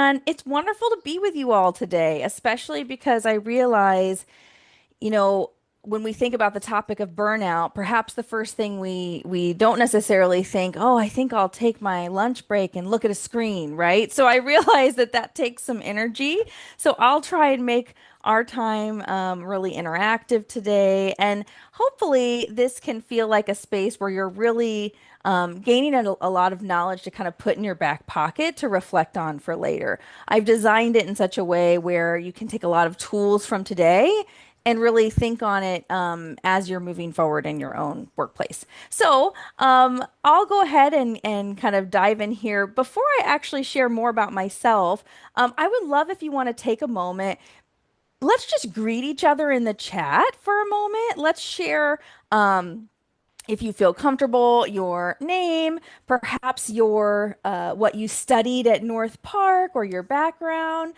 And it's wonderful to be with you all today, especially because I realize, you know, when we think about the topic of burnout, perhaps the first thing we don't necessarily think, oh, I think I'll take my lunch break and look at a screen, right? So I realize that that takes some energy. So I'll try and make our time really interactive today, and hopefully this can feel like a space where you're really gaining a lot of knowledge to kind of put in your back pocket to reflect on for later. I've designed it in such a way where you can take a lot of tools from today and really think on it as you're moving forward in your own workplace. So I'll go ahead and kind of dive in here. Before I actually share more about myself, I would love if you want to take a moment. Let's just greet each other in the chat for a moment. Let's share. If you feel comfortable, your name, perhaps your what you studied at North Park or your background.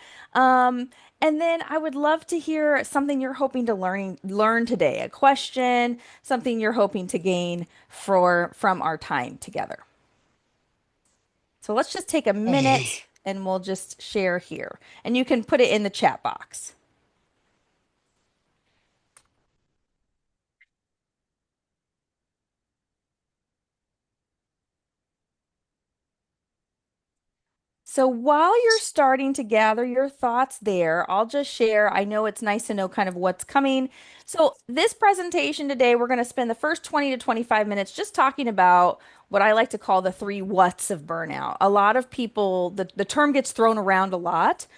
And then I would love to hear something you're hoping to learn today, a question, something you're hoping to gain from our time together. So let's just take a minute and we'll just share here. And you can put it in the chat box. So while you're starting to gather your thoughts there, I'll just share. I know it's nice to know kind of what's coming. So this presentation today, we're going to spend the first 20 to 25 minutes just talking about what I like to call the three whats of burnout. A lot of people, the term gets thrown around a lot.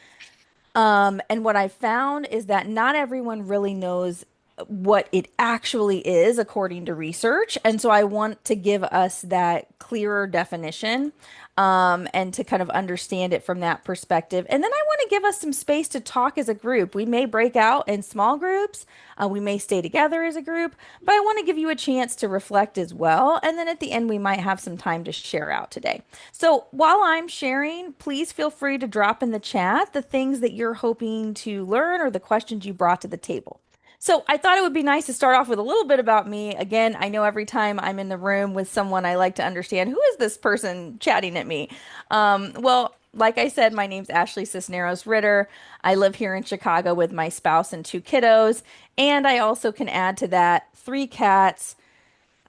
And what I found is that not everyone really knows what it actually is according to research. And so I want to give us that clearer definition, and to kind of understand it from that perspective. And then I want to give us some space to talk as a group. We may break out in small groups, we may stay together as a group, but I want to give you a chance to reflect as well. And then at the end, we might have some time to share out today. So while I'm sharing, please feel free to drop in the chat the things that you're hoping to learn or the questions you brought to the table. So I thought it would be nice to start off with a little bit about me. Again, I know every time I'm in the room with someone, I like to understand who is this person chatting at me. Well, like I said, my name's Ashley Cisneros Ritter. I live here in Chicago with my spouse and two kiddos, and I also can add to that three cats,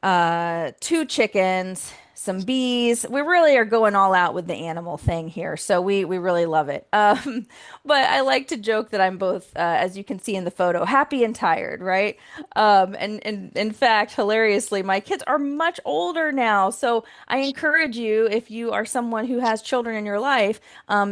two chickens, some bees. We really are going all out with the animal thing here, so we really love it. But I like to joke that I'm both, as you can see in the photo, happy and tired, right? And in fact, hilariously, my kids are much older now, so I encourage you, if you are someone who has children in your life,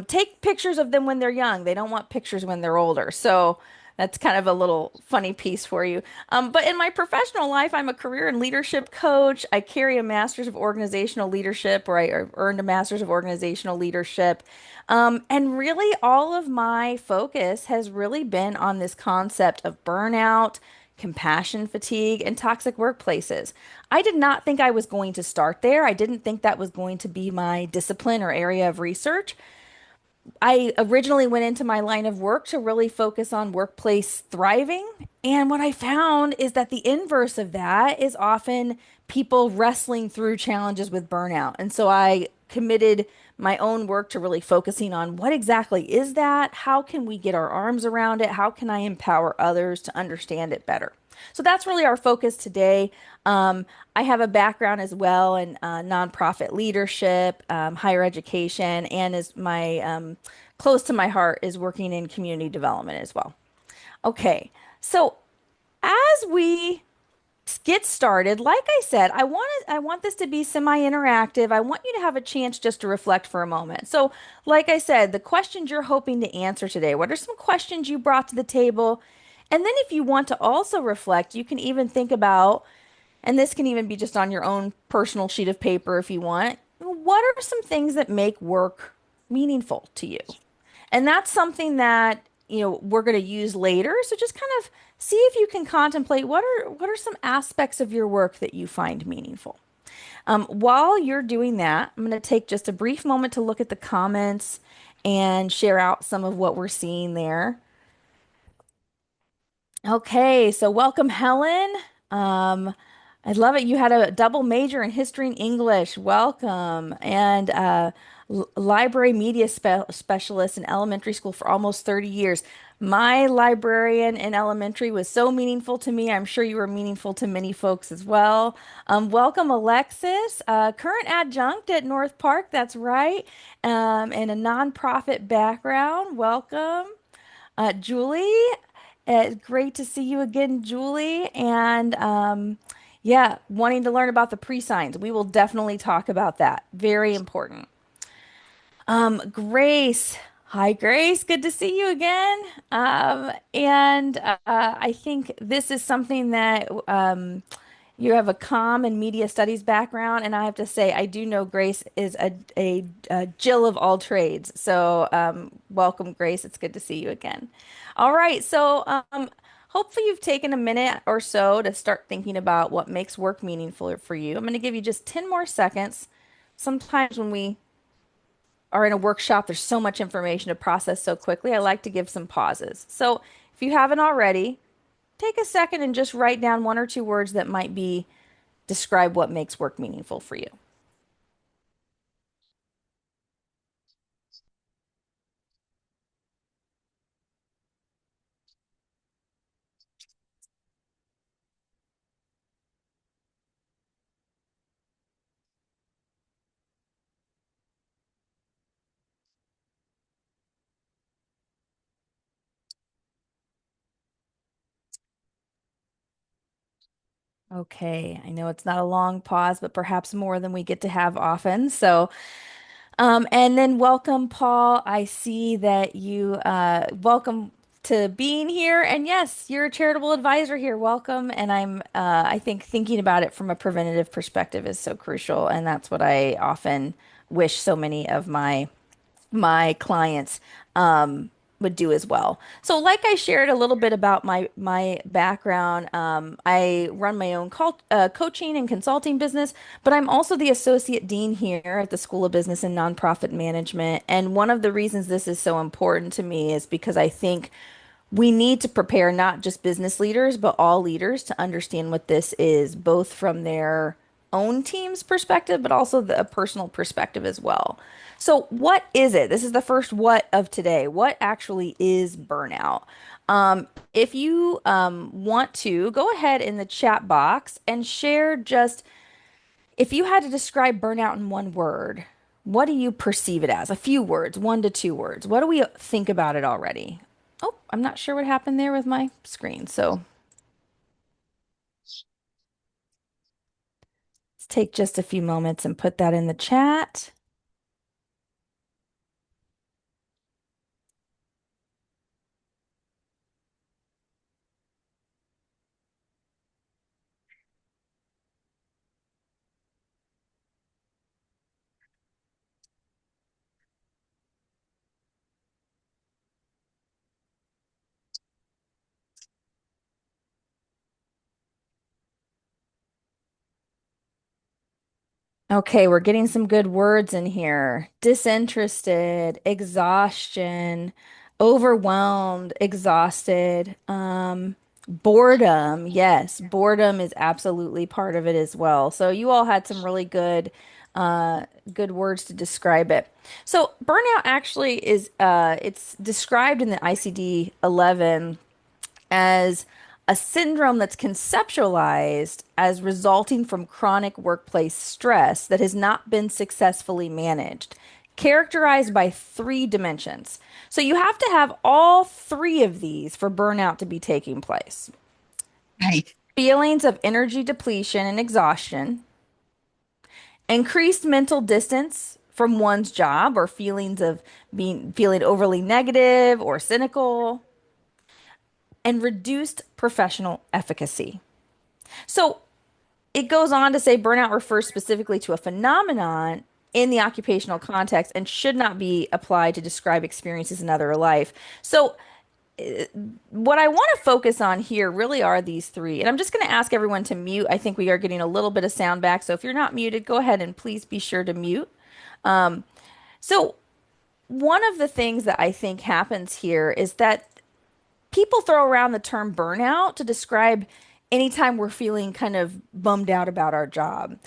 take pictures of them when they're young. They don't want pictures when they're older, so. That's kind of a little funny piece for you. But in my professional life, I'm a career and leadership coach. I carry a master's of organizational leadership, or I earned a master's of organizational leadership. And really, all of my focus has really been on this concept of burnout, compassion fatigue, and toxic workplaces. I did not think I was going to start there. I didn't think that was going to be my discipline or area of research. I originally went into my line of work to really focus on workplace thriving. And what I found is that the inverse of that is often people wrestling through challenges with burnout. And so I committed my own work to really focusing on what exactly is that? How can we get our arms around it? How can I empower others to understand it better? So that's really our focus today. I have a background as well in nonprofit leadership, higher education, and is my close to my heart is working in community development as well. Okay, so as we get started, like I said, I want this to be semi-interactive. I want you to have a chance just to reflect for a moment. So, like I said, the questions you're hoping to answer today, what are some questions you brought to the table? And then if you want to also reflect, you can even think about, and this can even be just on your own personal sheet of paper if you want, what are some things that make work meaningful to you? And that's something that, we're going to use later. So just kind of see if you can contemplate what are some aspects of your work that you find meaningful. While you're doing that, I'm going to take just a brief moment to look at the comments and share out some of what we're seeing there. Okay, so welcome, Helen. I love it. You had a double major in history and English. Welcome. And library media specialist in elementary school for almost 30 years. My librarian in elementary was so meaningful to me. I'm sure you were meaningful to many folks as well. Welcome, Alexis, current adjunct at North Park. That's right. And a nonprofit background. Welcome. Julie, great to see you again, Julie. And yeah, wanting to learn about the pre-signs. We will definitely talk about that. Very important. Grace. Hi, Grace. Good to see you again. And I think this is something that you have a comm and media studies background, and I have to say, I do know Grace is a Jill of all trades. So, welcome, Grace. It's good to see you again. All right. So, hopefully, you've taken a minute or so to start thinking about what makes work meaningful for you. I'm going to give you just 10 more seconds. Sometimes when we are in a workshop, there's so much information to process so quickly. I like to give some pauses. So if you haven't already, take a second and just write down one or two words that might be describe what makes work meaningful for you. Okay, I know it's not a long pause, but perhaps more than we get to have often. So, and then welcome, Paul. I see that you welcome to being here. And yes, you're a charitable advisor here. Welcome. And I think thinking about it from a preventative perspective is so crucial. And that's what I often wish so many of my clients would do as well. So, like I shared a little bit about my background, I run my own coaching and consulting business, but I'm also the associate dean here at the School of Business and Nonprofit Management. And one of the reasons this is so important to me is because I think we need to prepare not just business leaders, but all leaders to understand what this is, both from their own team's perspective, but also a personal perspective as well. So, what is it? This is the first what of today. What actually is burnout? If you want to, go ahead in the chat box and share just if you had to describe burnout in one word, what do you perceive it as? A few words, 1 to 2 words. What do we think about it already? Oh, I'm not sure what happened there with my screen. So let's take just a few moments and put that in the chat. Okay, we're getting some good words in here. Disinterested, exhaustion, overwhelmed, exhausted, boredom. Yes, boredom is absolutely part of it as well. So you all had some really good words to describe it. So burnout actually is it's described in the ICD-11 as a syndrome that's conceptualized as resulting from chronic workplace stress that has not been successfully managed, characterized by 3 dimensions. So you have to have all 3 of these for burnout to be taking place. Right. Feelings of energy depletion and exhaustion, increased mental distance from one's job or feelings of feeling overly negative or cynical, and reduced professional efficacy. So it goes on to say burnout refers specifically to a phenomenon in the occupational context and should not be applied to describe experiences in other life. So, what I want to focus on here really are these 3. And I'm just going to ask everyone to mute. I think we are getting a little bit of sound back. So, if you're not muted, go ahead and please be sure to mute. So, one of the things that I think happens here is that people throw around the term burnout to describe anytime we're feeling kind of bummed out about our job.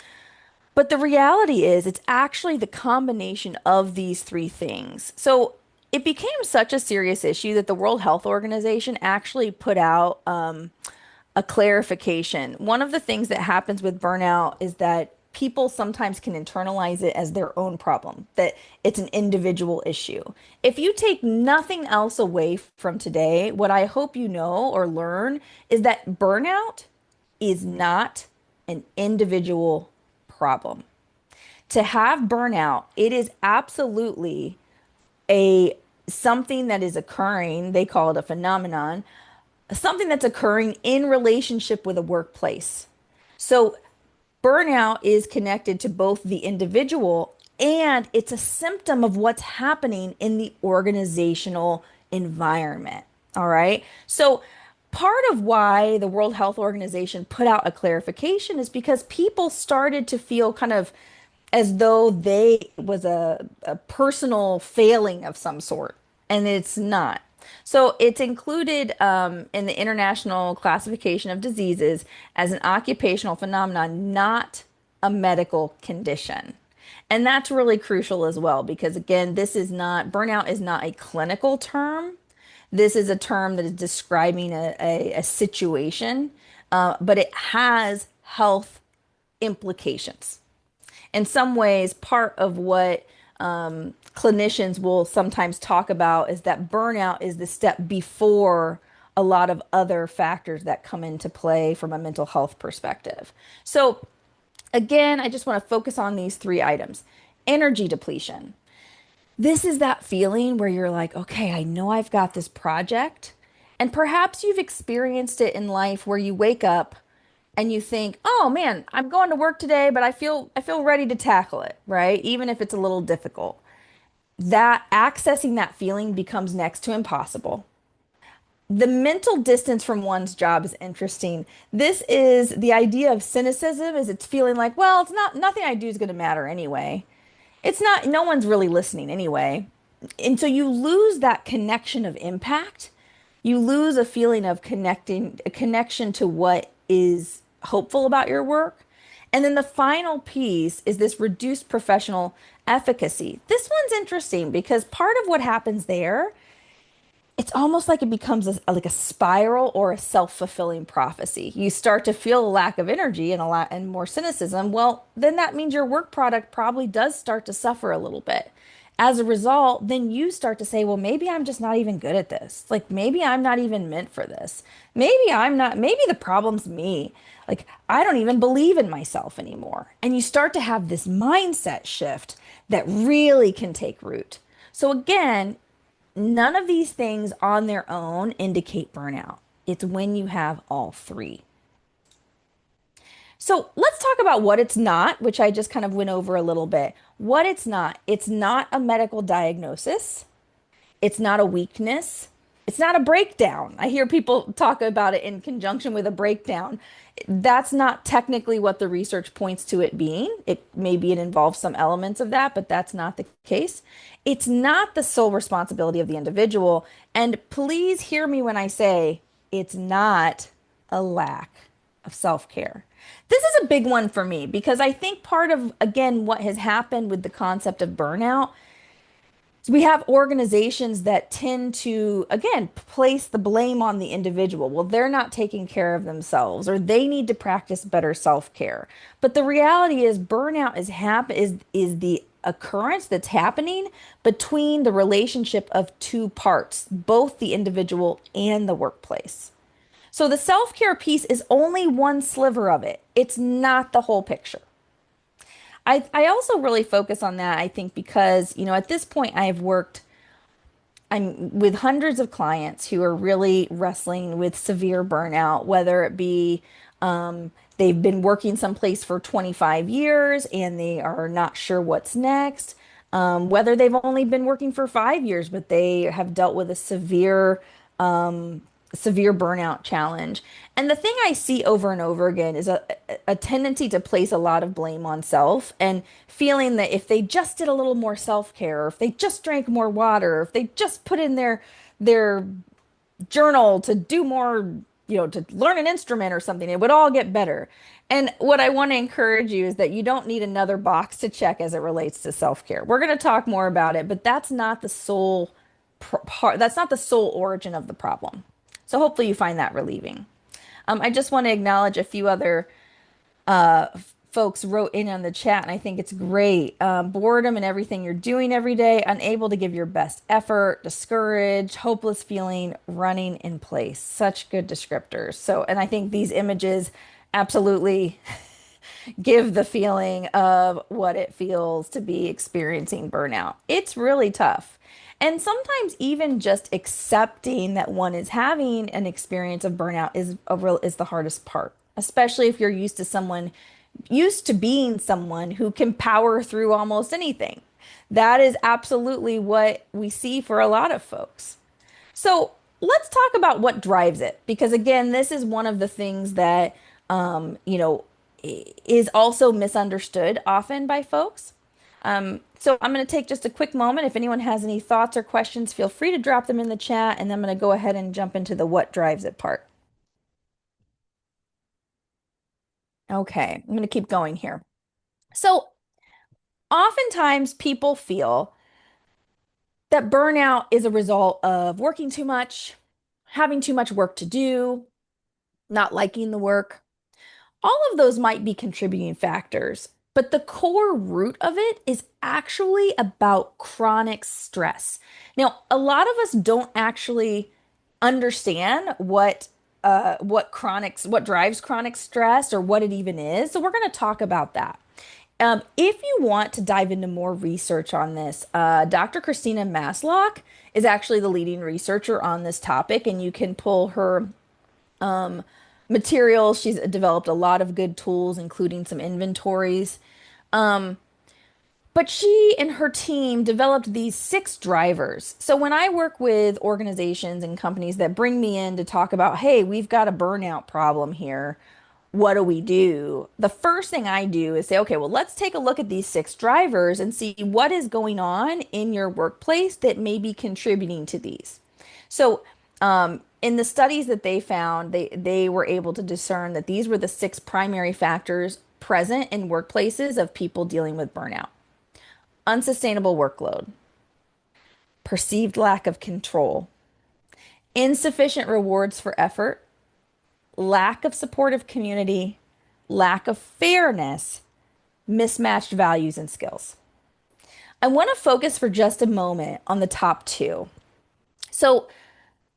But the reality is, it's actually the combination of these three things. So it became such a serious issue that the World Health Organization actually put out a clarification. One of the things that happens with burnout is that people sometimes can internalize it as their own problem, that it's an individual issue. If you take nothing else away from today, what I hope you know or learn is that burnout is not an individual problem. To have burnout, it is absolutely a something that is occurring, they call it a phenomenon, something that's occurring in relationship with a workplace. So burnout is connected to both the individual and it's a symptom of what's happening in the organizational environment. All right. So part of why the World Health Organization put out a clarification is because people started to feel kind of as though they was a personal failing of some sort, and it's not. So it's included in the International Classification of Diseases as an occupational phenomenon, not a medical condition. And that's really crucial as well, because again, this is not, burnout is not a clinical term. This is a term that is describing a situation, but it has health implications. In some ways, part of what clinicians will sometimes talk about is that burnout is the step before a lot of other factors that come into play from a mental health perspective. So, again, I just want to focus on these three items. Energy depletion. This is that feeling where you're like, okay, I know I've got this project. And perhaps you've experienced it in life where you wake up and you think, "Oh man, I'm going to work today, but I feel ready to tackle it," right? Even if it's a little difficult. That accessing that feeling becomes next to impossible. The mental distance from one's job is interesting. This is the idea of cynicism is it's feeling like, well, it's not nothing I do is going to matter anyway. It's not, no one's really listening anyway. And so you lose that connection of impact. You lose a feeling of connecting, a connection to what is hopeful about your work. And then the final piece is this reduced professional efficacy. This one's interesting because part of what happens there, it's almost like it becomes like a spiral or a self-fulfilling prophecy. You start to feel a lack of energy and a lot and more cynicism. Well, then that means your work product probably does start to suffer a little bit. As a result, then you start to say, well, maybe I'm just not even good at this. Like maybe I'm not even meant for this. Maybe I'm not, maybe the problem's me. Like I don't even believe in myself anymore. And you start to have this mindset shift that really can take root. So again, none of these things on their own indicate burnout. It's when you have all three. So let's talk about what it's not, which I just kind of went over a little bit. What it's not a medical diagnosis. It's not a weakness. It's not a breakdown. I hear people talk about it in conjunction with a breakdown. That's not technically what the research points to it being. It maybe it involves some elements of that, but that's not the case. It's not the sole responsibility of the individual. And please hear me when I say it's not a lack of self-care. This is a big one for me because I think part of, again, what has happened with the concept of burnout. So we have organizations that tend to, again, place the blame on the individual. Well, they're not taking care of themselves or they need to practice better self-care. But the reality is burnout is the occurrence that's happening between the relationship of two parts, both the individual and the workplace. So the self-care piece is only one sliver of it. It's not the whole picture. I also really focus on that, I think, because, at this point I'm with hundreds of clients who are really wrestling with severe burnout, whether it be they've been working someplace for 25 years and they are not sure what's next, whether they've only been working for 5 years, but they have dealt with a severe burnout challenge. And the thing I see over and over again is a tendency to place a lot of blame on self and feeling that if they just did a little more self-care, or if they just drank more water, or if they just put in their journal to do more to learn an instrument or something. It would all get better. And what I want to encourage you is that you don't need another box to check as it relates to self-care. We're going to talk more about it, but that's not the sole part, that's not the sole origin of the problem. So hopefully you find that relieving. I just want to acknowledge a few other uh, folks wrote in on the chat, and I think it's great. Boredom and everything you're doing every day, unable to give your best effort, discouraged, hopeless feeling, running in place. Such good descriptors. So, and I think these images absolutely give the feeling of what it feels to be experiencing burnout. It's really tough. And sometimes even just accepting that one is having an experience of burnout is the hardest part, especially if you're used to being someone who can power through almost anything. That is absolutely what we see for a lot of folks. So let's talk about what drives it, because again, this is one of the things that is also misunderstood often by folks. So I'm going to take just a quick moment. If anyone has any thoughts or questions, feel free to drop them in the chat, and then I'm going to go ahead and jump into the what drives it part. Okay, I'm going to keep going here. So oftentimes people feel that burnout is a result of working too much, having too much work to do, not liking the work. All of those might be contributing factors, but the core root of it is actually about chronic stress. Now, a lot of us don't actually understand what drives chronic stress or what it even is. So we're going to talk about that. If you want to dive into more research on this, Dr. Christina Masloch is actually the leading researcher on this topic, and you can pull her materials. She's developed a lot of good tools, including some inventories. But she and her team developed these 6 drivers. So when I work with organizations and companies that bring me in to talk about, hey, we've got a burnout problem here, what do we do? The first thing I do is say, okay, well, let's take a look at these 6 drivers and see what is going on in your workplace that may be contributing to these. So, in the studies that they found, they were able to discern that these were the 6 primary factors present in workplaces of people dealing with burnout: unsustainable workload, perceived lack of control, insufficient rewards for effort, lack of supportive community, lack of fairness, mismatched values and skills. I want to focus for just a moment on the top 2. So,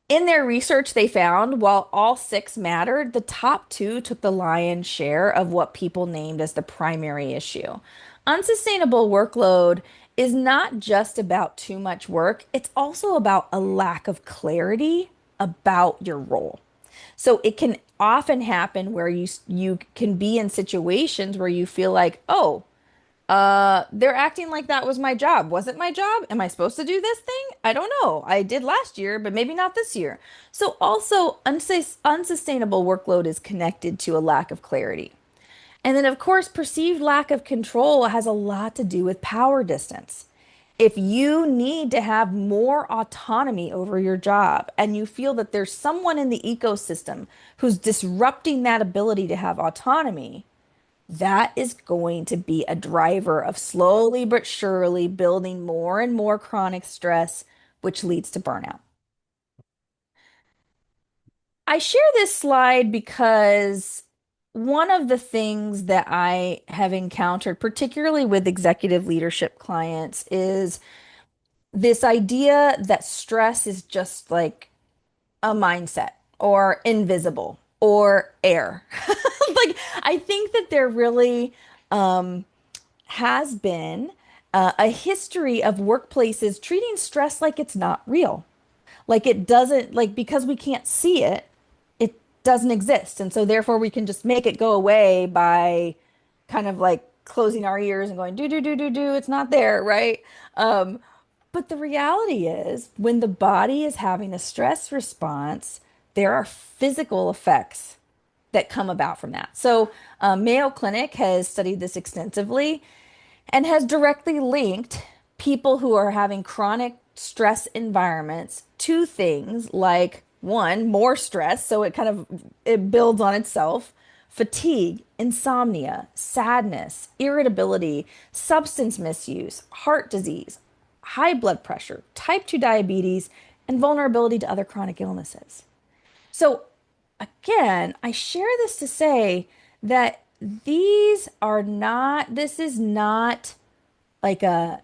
in their research, they found while all 6 mattered, the top 2 took the lion's share of what people named as the primary issue. Unsustainable workload is not just about too much work, it's also about a lack of clarity about your role. So it can often happen where you can be in situations where you feel like, oh, they're acting like that was my job. Was it my job? Am I supposed to do this thing? I don't know. I did last year, but maybe not this year. So also unsustainable workload is connected to a lack of clarity. And then, of course, perceived lack of control has a lot to do with power distance. If you need to have more autonomy over your job and you feel that there's someone in the ecosystem who's disrupting that ability to have autonomy, that is going to be a driver of slowly but surely building more and more chronic stress, which leads to burnout. I share this slide because one of the things that I have encountered, particularly with executive leadership clients, is this idea that stress is just like a mindset or invisible or air. Like, I think that there really has been a history of workplaces treating stress like it's not real. Like it doesn't, like because we can't see it, it doesn't exist. And so therefore we can just make it go away by kind of like closing our ears and going, do, do, do, do, do, it's not there, right? But the reality is, when the body is having a stress response, there are physical effects that come about from that. So, Mayo Clinic has studied this extensively and has directly linked people who are having chronic stress environments to things like one, more stress, so it builds on itself. Fatigue, insomnia, sadness, irritability, substance misuse, heart disease, high blood pressure, type 2 diabetes, and vulnerability to other chronic illnesses. So again, I share this to say that this is not like a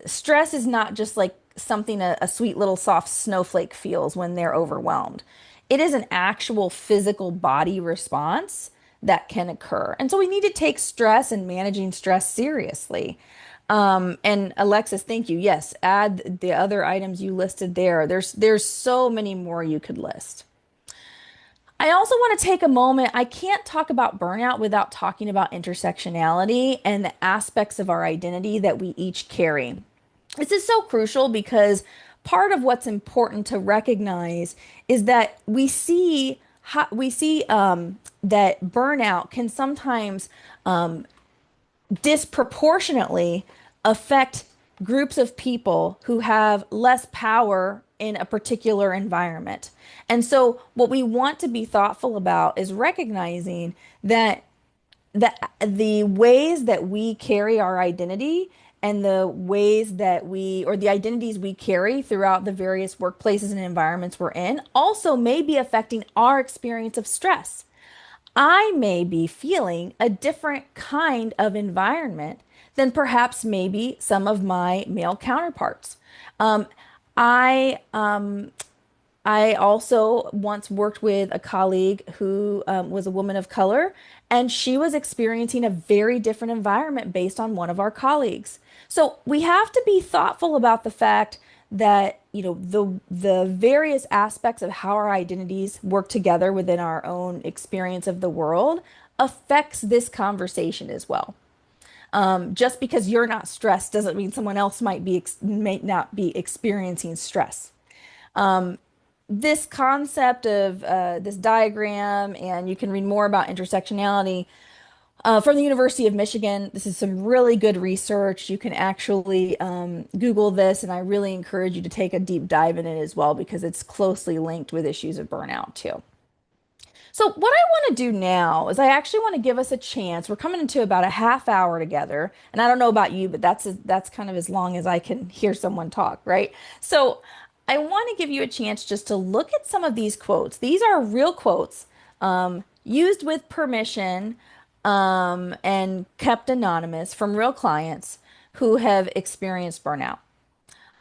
stress is not just like something a sweet little soft snowflake feels when they're overwhelmed. It is an actual physical body response that can occur. And so we need to take stress and managing stress seriously. And Alexis, thank you. Yes, add the other items you listed there. There's so many more you could list. I also want to take a moment. I can't talk about burnout without talking about intersectionality and the aspects of our identity that we each carry. This is so crucial because part of what's important to recognize is that we see that burnout can sometimes disproportionately affect groups of people who have less power in a particular environment. And so, what we want to be thoughtful about is recognizing that the ways that we carry our identity and the ways that or the identities we carry throughout the various workplaces and environments we're in also may be affecting our experience of stress. I may be feeling a different kind of environment than perhaps maybe some of my male counterparts. Um, I I also once worked with a colleague who was a woman of color, and she was experiencing a very different environment based on one of our colleagues. So we have to be thoughtful about the fact that, the various aspects of how our identities work together within our own experience of the world affects this conversation as well. Just because you're not stressed doesn't mean someone else may not be experiencing stress. This concept of this diagram, and you can read more about intersectionality from the University of Michigan. This is some really good research. You can actually Google this, and I really encourage you to take a deep dive in it as well because it's closely linked with issues of burnout too. So what I want to do now is I actually want to give us a chance. We're coming into about a half hour together, and I don't know about you, but that's kind of as long as I can hear someone talk, right? So I want to give you a chance just to look at some of these quotes. These are real quotes, used with permission, and kept anonymous from real clients who have experienced burnout.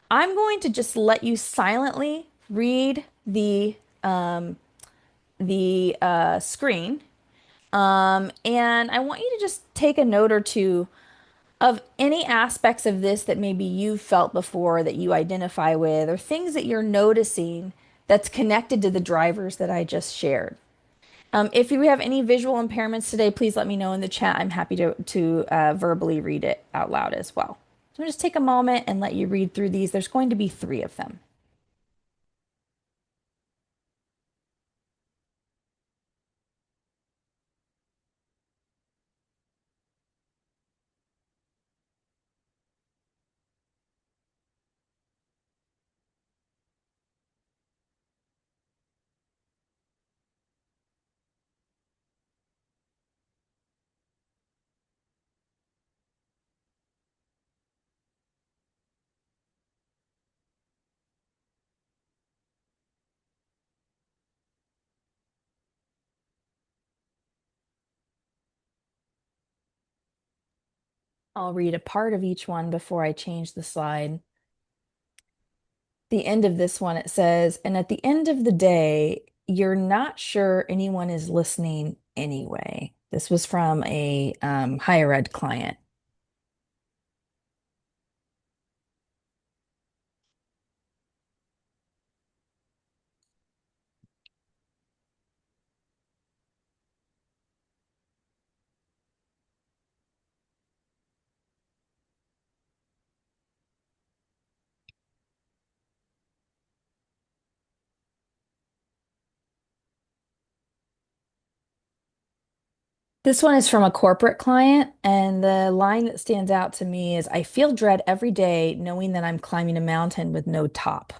I'm going to just let you silently read the screen. And I want you to just take a note or two of any aspects of this that maybe you've felt before that you identify with, or things that you're noticing that's connected to the drivers that I just shared. If you have any visual impairments today, please let me know in the chat. I'm happy to verbally read it out loud as well. So just take a moment and let you read through these. There's going to be three of them. I'll read a part of each one before I change the slide. The end of this one, it says, and at the end of the day, you're not sure anyone is listening anyway. This was from a higher ed client. This one is from a corporate client, and the line that stands out to me is, I feel dread every day knowing that I'm climbing a mountain with no top.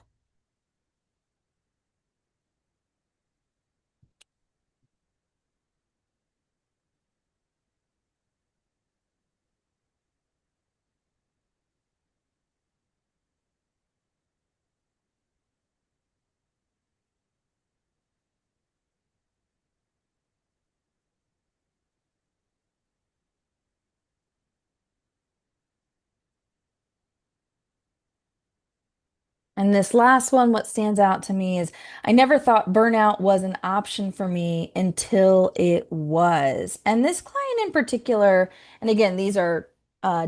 And this last one, what stands out to me is I never thought burnout was an option for me until it was. And this client in particular, and again, these are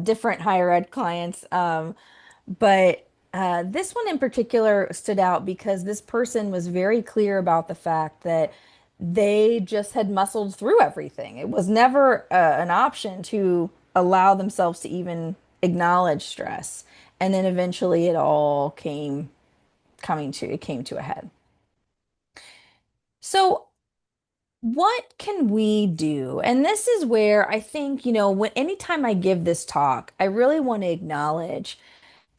different higher ed clients, but this one in particular stood out because this person was very clear about the fact that they just had muscled through everything. It was never an option to allow themselves to even acknowledge stress. And then eventually it came to a head. So what can we do? And this is where I think, when anytime I give this talk, I really want to acknowledge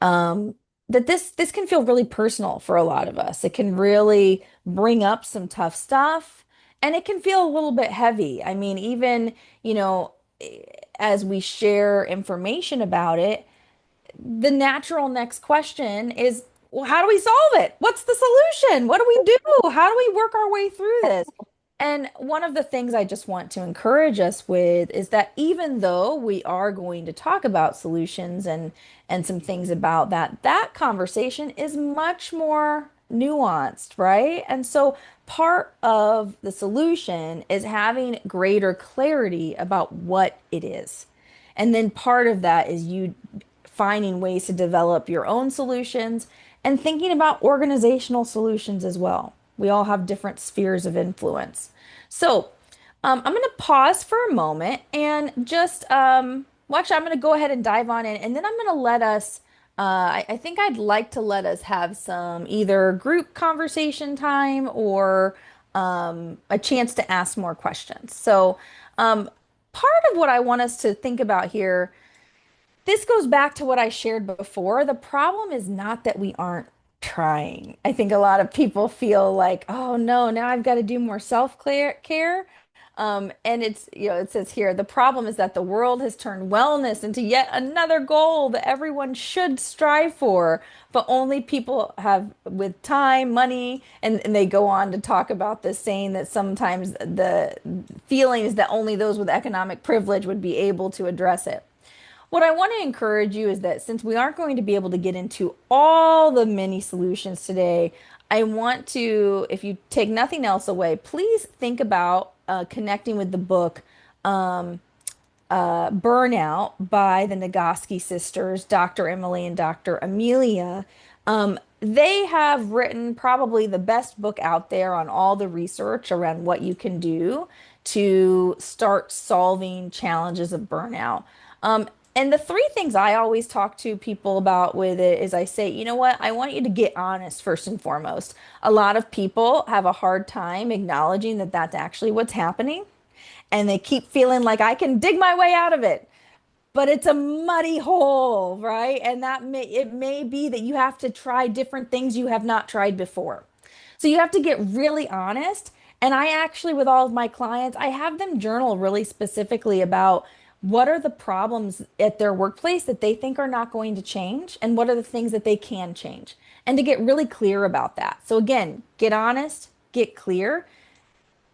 um, that this can feel really personal for a lot of us. It can really bring up some tough stuff, and it can feel a little bit heavy. I mean, even, you know, as we share information about it, the natural next question is, well, how do we solve it? What's the solution? What do we do? How do we work our way through this? And one of the things I just want to encourage us with is that even though we are going to talk about solutions and some things about that, that conversation is much more nuanced, right? And so part of the solution is having greater clarity about what it is. And then part of that is you finding ways to develop your own solutions and thinking about organizational solutions as well. We all have different spheres of influence. So, I'm going to pause for a moment and just, well, actually, I'm going to go ahead and dive on in, and then I'm going to let us, I think I'd like to let us have some either group conversation time or a chance to ask more questions. So, um, part of what I want us to think about here, this goes back to what I shared before. The problem is not that we aren't trying. I think a lot of people feel like, oh no, now I've got to do more self-care. And it says here, the problem is that the world has turned wellness into yet another goal that everyone should strive for, but only people have with time, money, and they go on to talk about this, saying that sometimes the feeling is that only those with economic privilege would be able to address it. What I want to encourage you is that since we aren't going to be able to get into all the many solutions today, I want to, if you take nothing else away, please think about connecting with the book Burnout by the Nagoski sisters, Dr. Emily and Dr. Amelia. They have written probably the best book out there on all the research around what you can do to start solving challenges of burnout. And the three things I always talk to people about with it is I say, you know what? I want you to get honest first and foremost. A lot of people have a hard time acknowledging that that's actually what's happening, and they keep feeling like I can dig my way out of it, but it's a muddy hole, right? And it may be that you have to try different things you have not tried before. So you have to get really honest. And I actually, with all of my clients, I have them journal really specifically about what are the problems at their workplace that they think are not going to change, and what are the things that they can change, and to get really clear about that. So again, get honest, get clear,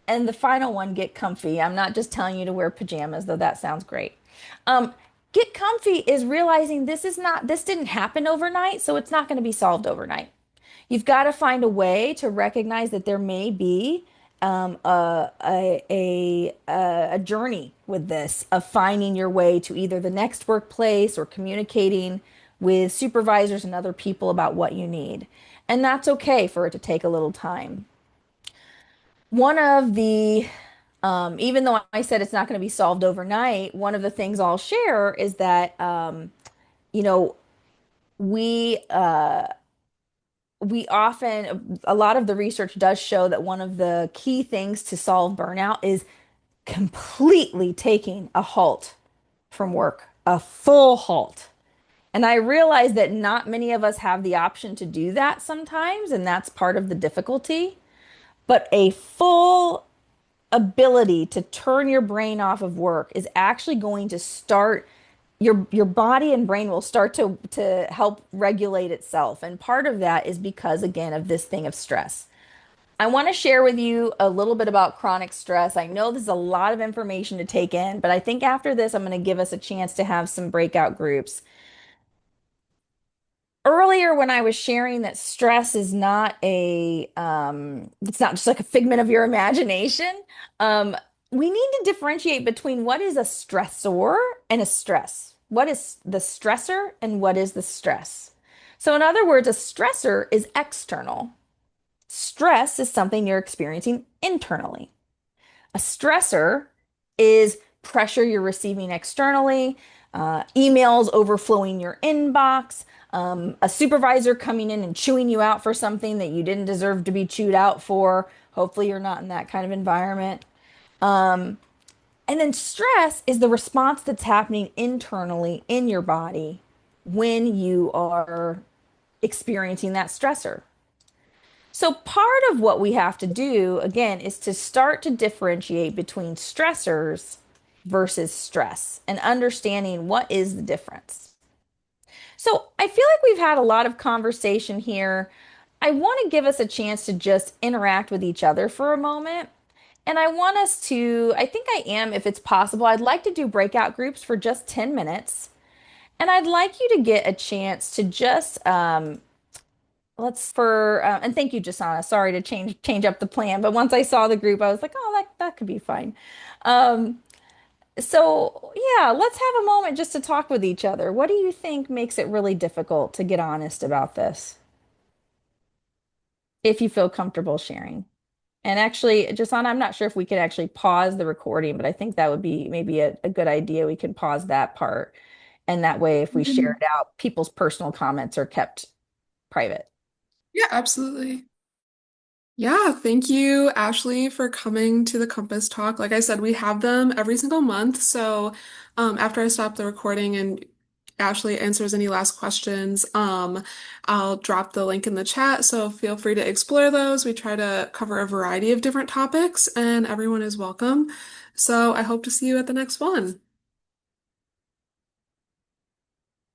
and the final one, get comfy. I'm not just telling you to wear pajamas, though that sounds great. Um, get comfy is realizing this didn't happen overnight, so it's not going to be solved overnight. You've got to find a way to recognize that there may be a journey with this of finding your way to either the next workplace or communicating with supervisors and other people about what you need. And that's okay for it to take a little time. One of the Even though I said it's not going to be solved overnight, one of the things I'll share is that, you know, we we often, a lot of the research does show that one of the key things to solve burnout is completely taking a halt from work, a full halt. And I realize that not many of us have the option to do that sometimes, and that's part of the difficulty. But a full ability to turn your brain off of work is actually going to start your body and brain will start to help regulate itself. And part of that is because again of this thing of stress. I want to share with you a little bit about chronic stress. I know there's a lot of information to take in, but I think after this I'm going to give us a chance to have some breakout groups. earlier when I was sharing that stress is not it's not just like a figment of your imagination. Um, we need to differentiate between what is a stressor and a stress. What is the stressor and what is the stress? So, in other words, a stressor is external. Stress is something you're experiencing internally. A stressor is pressure you're receiving externally, emails overflowing your inbox, a supervisor coming in and chewing you out for something that you didn't deserve to be chewed out for. Hopefully, you're not in that kind of environment. And then stress is the response that's happening internally in your body when you are experiencing that stressor. So, part of what we have to do, again, is to start to differentiate between stressors versus stress and understanding what is the difference. So, I feel like we've had a lot of conversation here. I want to give us a chance to just interact with each other for a moment. And I want us to, I think I am, if it's possible, I'd like to do breakout groups for just 10 minutes. And I'd like you to get a chance to just let's for and thank you, Jasana. Sorry to change up the plan, but once I saw the group, I was like, oh, that could be fine. Um, so yeah, let's have a moment just to talk with each other. What do you think makes it really difficult to get honest about this? If you feel comfortable sharing. And actually, Jasana, I'm not sure if we could actually pause the recording, but I think that would be maybe a good idea. We can pause that part. And that way, if we share Mhm. it out, people's personal comments are kept private. Yeah, absolutely. Yeah, thank you, Ashley, for coming to the Compass Talk. Like I said, we have them every single month. So after I stop the recording and Ashley answers any last questions, I'll drop the link in the chat. So feel free to explore those. We try to cover a variety of different topics, and everyone is welcome. So I hope to see you at the next one.